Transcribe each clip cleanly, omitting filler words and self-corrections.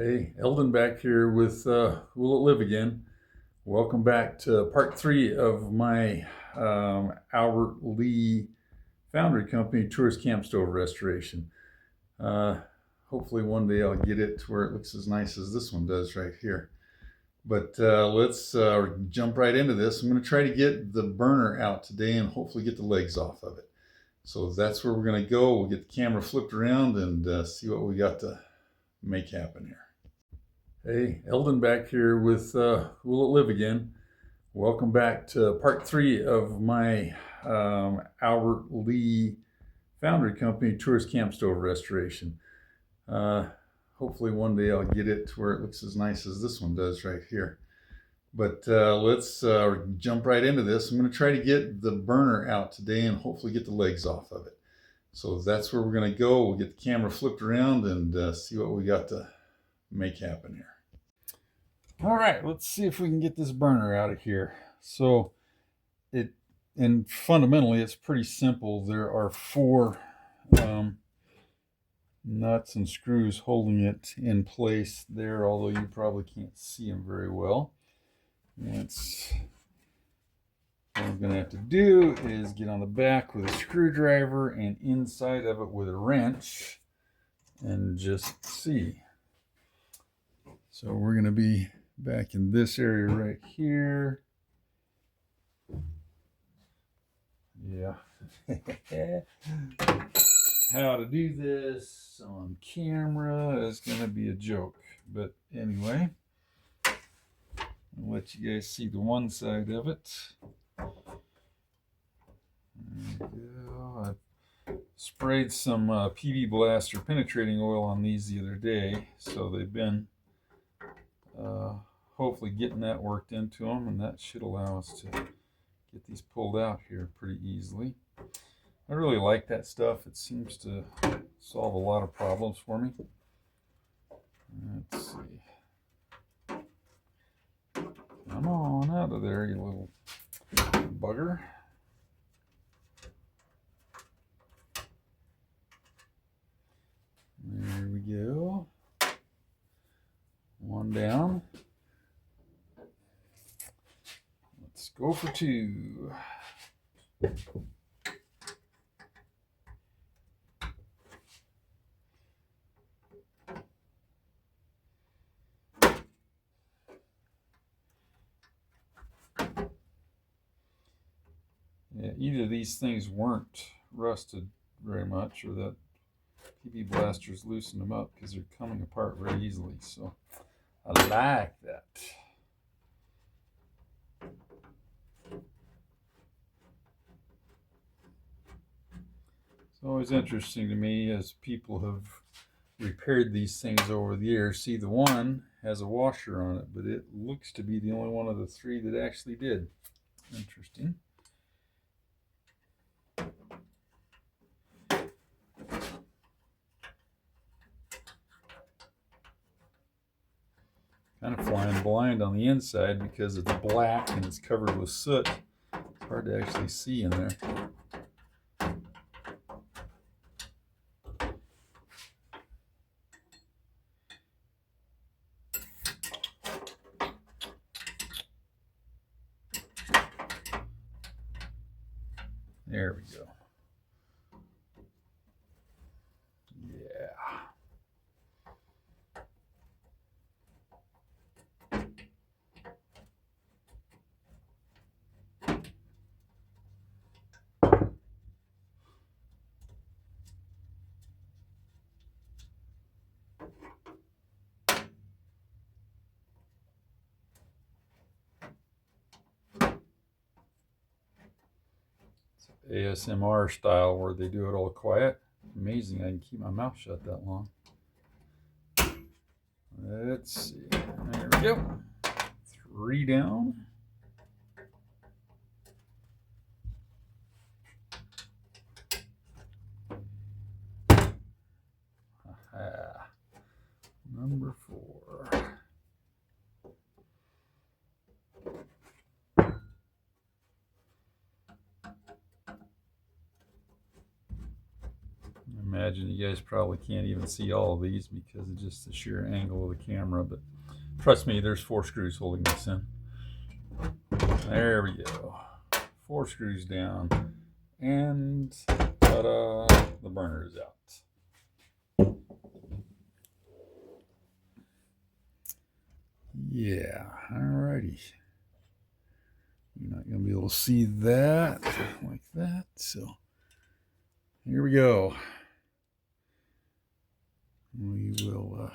Hey, Eldon back here with Will It Live Again. Welcome back to part 3 of my Albert Lea Foundry Company tourist camp stove restoration. Hopefully one day I'll get it to where it looks as nice as this one does right here. But let's jump right into this. I'm going to try to get the burner out today and hopefully get the legs off of it. So that's where we're going to go. We'll get the camera flipped around and see what we got to make happen here. Hey, Eldon back here with Will It Live Again. Welcome back to part 3 of my Albert Lea Foundry Company tourist camp stove restoration. Hopefully one day I'll get it to where it looks as nice as this one does right here. But let's jump right into this. I'm going to try to get the burner out today and hopefully get the legs off of it. So that's where we're going to go. We'll get the camera flipped around and see what we got to make happen here. All right, let's see if we can get this burner out of here. So fundamentally it's pretty simple. There are 4 nuts and screws holding it in place there, although you probably can't see them very well. What I'm going to have to do is get on the back with a screwdriver and inside of it with a wrench and just see. So we're going to be back in this area right here. Yeah. How to do this on camera is going to be a joke. But anyway, I'll let you guys see the one side of it. There we go. I sprayed some PB Blaster penetrating oil on these the other day, so they've been hopefully getting that worked into them, and that should allow us to get these pulled out here pretty easily. I really like that stuff. It seems to solve a lot of problems for me. Let's see. Come on out of there, you little bugger. There we go. One down. Let's go for 2. Yeah, either of these things weren't rusted very much, or that PB Blasters loosened them up because they're coming apart very easily. So I like that. It's always interesting to me as people have repaired these things over the years. See, the one has a washer on it, but it looks to be the only one of the 3 that actually did. Interesting. Kind of flying blind on the inside because it's black and it's covered with soot. It's hard to actually see in there. There we go. Yeah. ASMR style where they do it all quiet. Amazing, I can keep my mouth shut that long. Let's see. There we go. 3 down. Aha. Number 4. imagine you guys probably can't even see all of these because of just the sheer angle of the camera, but trust me, there's 4 screws holding this in. There we go. 4 screws down, and ta-da, the burner is out. Yeah, alrighty. You're not going to be able to see that like that, so here we go. We will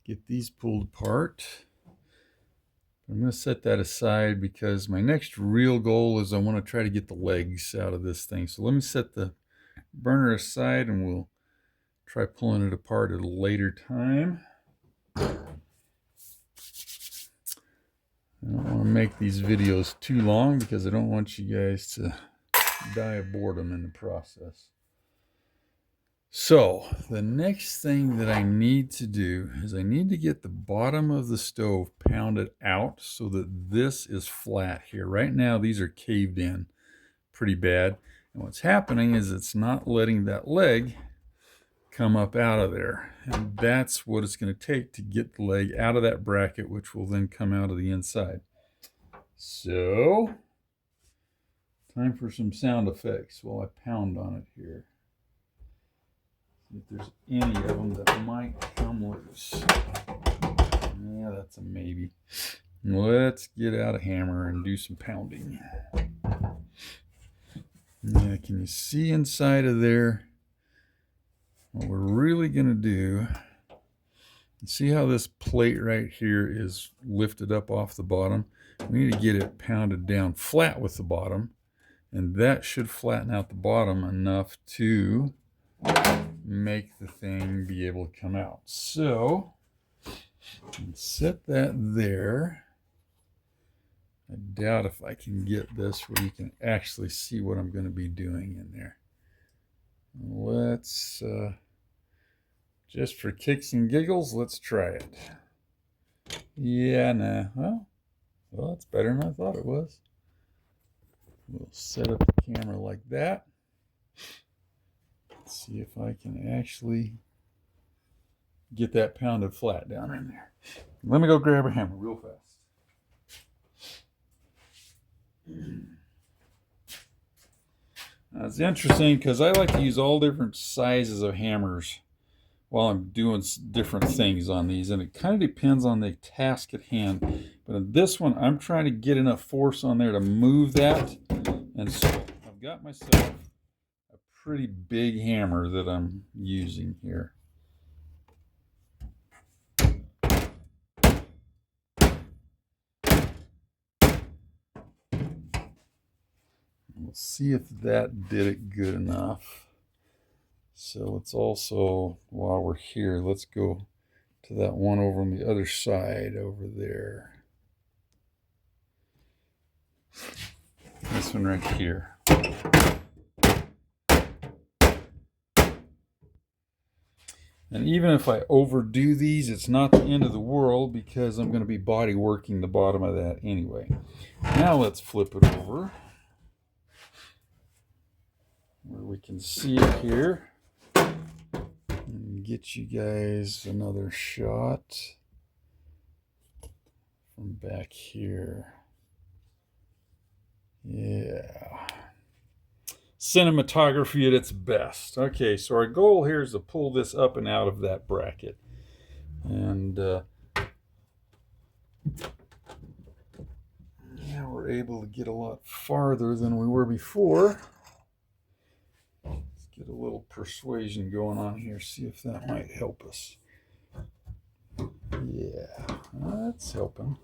get these pulled apart. I'm going to set that aside because my next real goal is I want to try to get the legs out of this thing. So let me set the burner aside and we'll try pulling it apart at a later time. I don't want to make these videos too long because I don't want you guys to die of boredom in the process. So the next thing that I need to do is I need to get the bottom of the stove pounded out so that this is flat here. Right now these are caved in pretty bad, and what's happening is it's not letting that leg come up out of there, and that's what it's going to take to get the leg out of that bracket, which will then come out of the inside. So time for some sound effects while I pound on it here. If there's any of them that might come loose. Yeah, that's a maybe. Let's get out a hammer and do some pounding. Yeah, can you see inside of there? What we're really going to do, see how this plate right here is lifted up off the bottom? We need to get it pounded down flat with the bottom, and that should flatten out the bottom enough to make the thing be able to come out. So set that there. I doubt if I can get this where you can actually see what I'm going to be doing in there. Let's just for kicks and giggles, let's try it. Yeah, nah. Well, it's better than I thought it was. We'll set up the camera like that. See if I can actually get that pounded flat down in there. Let me go grab a hammer real fast. Now, it's interesting because I like to use all different sizes of hammers while I'm doing different things on these, and it kind of depends on the task at hand. But in this one, I'm trying to get enough force on there to move that, and so I've got myself pretty big hammer that I'm using here. We'll see if that did it good enough. So let's also, while we're here, let's go to that one over on the other side over there. This one right here. And even if I overdo these, it's not the end of the world because I'm going to be body working the bottom of that anyway. Now let's flip it over where we can see it here and get you guys another shot from back here. Yeah. Cinematography at its best. Okay, so our goal here is to pull this up and out of that bracket. And yeah, we're able to get a lot farther than we were before. Let's get a little persuasion going on here, see if that might help us. Yeah, that's helping.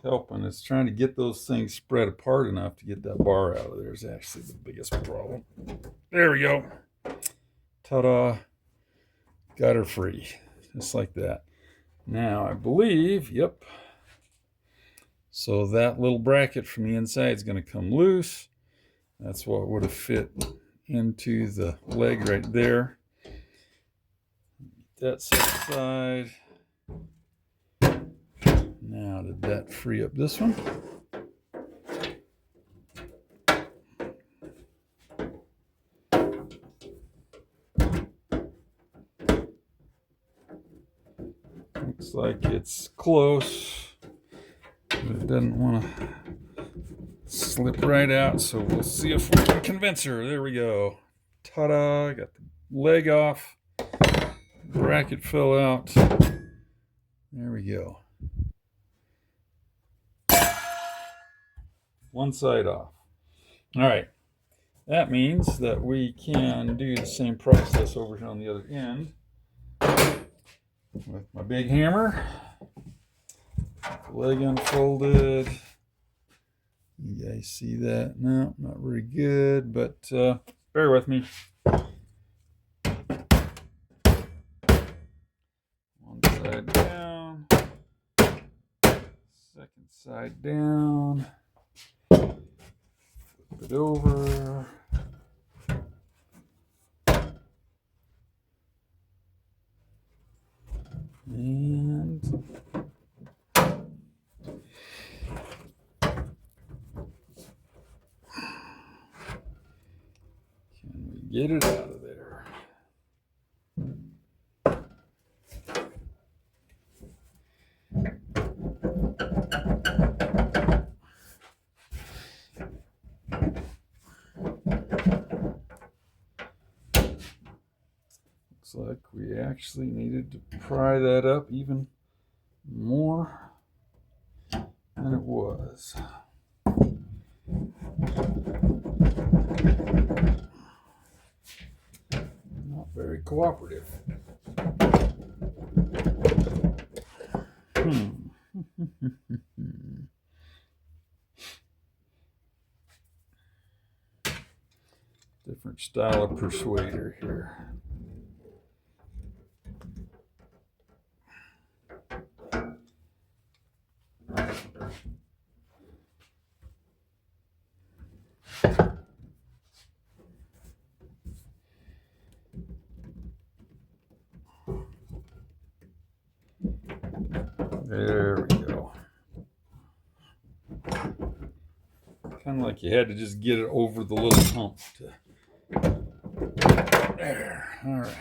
Helping. It's trying to get those things spread apart enough to get that bar out of there is actually the biggest problem. There we go. Ta-da. Got her free. Just like that. Now I believe, yep. So that little bracket from the inside is going to come loose. That's what would have fit into the leg right there. that set aside. Now, did that free up this one? Looks like it's close, but it doesn't want to slip right out, so we'll see if we can convince her. There we go. Ta-da, got the leg off. Bracket fell out. There we go. One side off. All right. That means that we can do the same process over here on the other end with my big hammer. Leg unfolded. You guys see that? No, not very good, but bear with me. One side down. Second side down. Flip it over. And can we get it out of there? Looks like we actually needed to pry that up even more than it was. Not very cooperative. Different style of persuader here. There we go. Kind of like you had to just get it over the little hump. There. All right.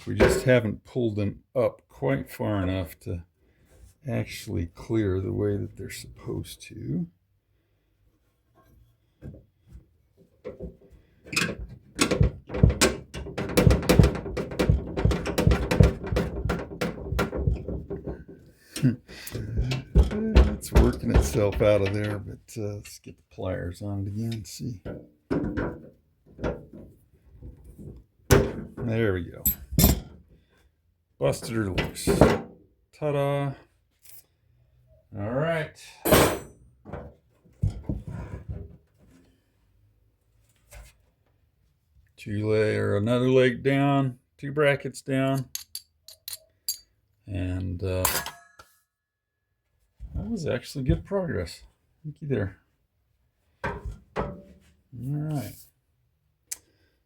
We just haven't pulled them up quite far enough to actually clear the way that they're supposed to. It's working itself out of there, but let's get the pliers on it again and see. There we go. Busted her loose. Ta-da. All right. Another leg down, 2 brackets down. And that was actually good progress. Thank you there. All right.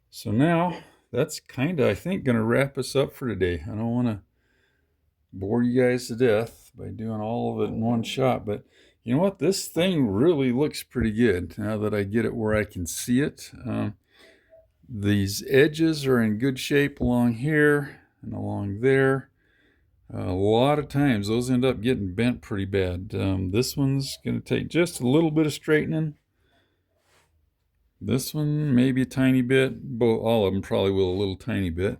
So now that's kind of, I think, going to wrap us up for today. I don't want to bore you guys to death by doing all of it in one shot, but you know what? This thing really looks pretty good now that I get it where I can see it. These edges are in good shape along here and along there. A lot of times those end up getting bent pretty bad. This one's going to take just a little bit of straightening. This one maybe a tiny bit. All of them probably will a little tiny bit.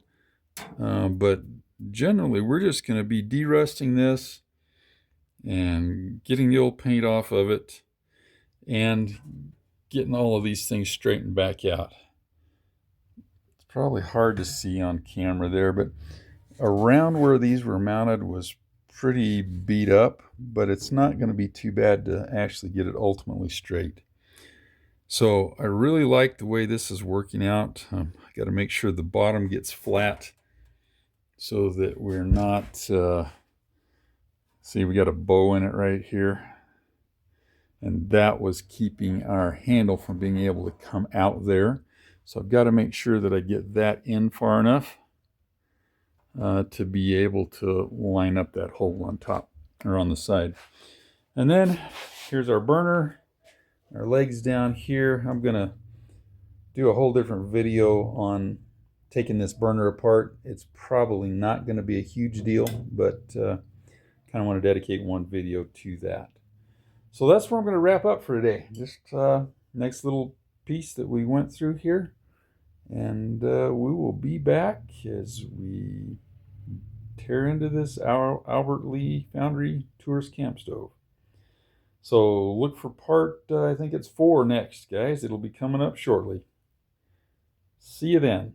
But generally we're just going to be derusting this and getting the old paint off of it and getting all of these things straightened back out. It's probably hard to see on camera there, but around where these were mounted was pretty beat up, but it's not going to be too bad to actually get it ultimately straight. So I really like the way this is working out. I got to make sure the bottom gets flat so that we're not, see, we got a bow in it right here. and that was keeping our handle from being able to come out there. So I've got to make sure that I get that in far enough to be able to line up that hole on top or on the side. And then here's our burner, our legs down here. I'm gonna do a whole different video on taking this burner apart. It's probably not going to be a huge deal, but kind of want to dedicate one video to that. So that's where I'm going to wrap up for today. Just next little piece that we went through here, and we will be back as we tear into this Albert Lea Foundry tourist camp stove. So look for part, I think it's 4 next, guys. It'll be coming up shortly. See you then.